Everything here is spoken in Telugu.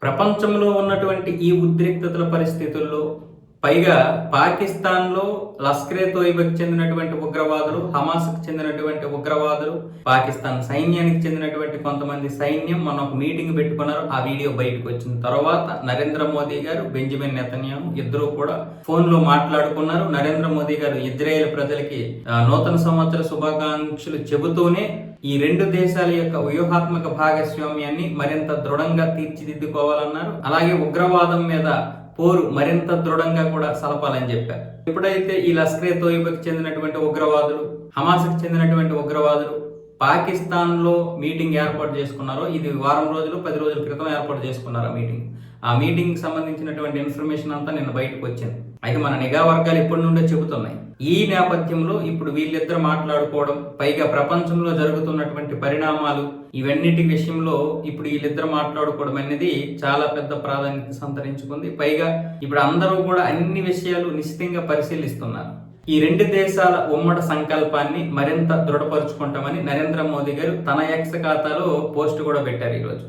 ప్రపంచంలో ఉన్నటువంటి ఈ ఉద్రిక్తతల పరిస్థితుల్లో పైగా పాకిస్తాన్లో లష్కరే తోయిబాకి చెందినటువంటి ఉగ్రవాదులు, హమాస్కి చెందినటువంటి ఉగ్రవాదులు, పాకిస్తాన్ సైన్యానికి చెందినటువంటి కొంతమంది సైన్యం మొన్న ఒక మీటింగ్ పెట్టుకున్నారు. ఆ వీడియో బయటకు వచ్చిన తర్వాత నరేంద్ర మోదీ గారు, బెంజమిన్ నెతన్యాహు ఇద్దరు కూడా ఫోన్ లో మాట్లాడుకున్నారు. నరేంద్ర మోదీ గారు ఇజ్రాయెల్ ప్రజలకి నూతన సంవత్సర శుభాకాంక్షలు చెబుతూనే ఈ రెండు దేశాల యొక్క వ్యూహాత్మక భాగస్వామ్యాన్ని మరింత దృఢంగా తీర్చిదిద్దుకోవాలన్నారు. అలాగే ఉగ్రవాదం మీద పోరు మరింత దృఢంగా కూడా సలపాలని చెప్పారు. ఎప్పుడైతే ఈ లష్కరే తోయిబాకి చెందినటువంటి ఉగ్రవాదులు, హమాస్కి చెందినటువంటి ఉగ్రవాదులు పాకిస్తాన్ లో మీటింగ్ ఏర్పాటు చేసుకున్నారో, ఇది వారం రోజులు 10 రోజుల క్రితం ఏర్పాటు చేసుకున్నారు ఆ మీటింగ్ సంబంధించినటువంటి ఇన్ఫర్మేషన్ అంతా నిన్న బయటకు వచ్చింది. అయితే మన నిఘా వర్గాలు ఇప్పటి నుండే చెబుతున్నాయి. ఈ నేపథ్యంలో ఇప్పుడు వీళ్ళిద్దరు మాట్లాడుకోవడం, పైగా ప్రపంచంలో జరుగుతున్నటువంటి పరిణామాలు, ఇవన్నిటి విషయంలో ఇప్పుడు వీళ్ళిద్దరు మాట్లాడుకోవడం అనేది చాలా పెద్ద ప్రాధాన్యత సంతరించుకుంది. పైగా ఇప్పుడు అందరూ కూడా అన్ని విషయాలు నిశ్చితంగా పరిశీలిస్తున్నారు. ఈ రెండు దేశాల ఉమ్మడి సంకల్పాన్ని మరింత దృఢపరుచుకుంటామని నరేంద్ర మోదీ గారు తన ఎక్స్ ఖాతాలో పోస్ట్ కూడా పెట్టారు ఈరోజు.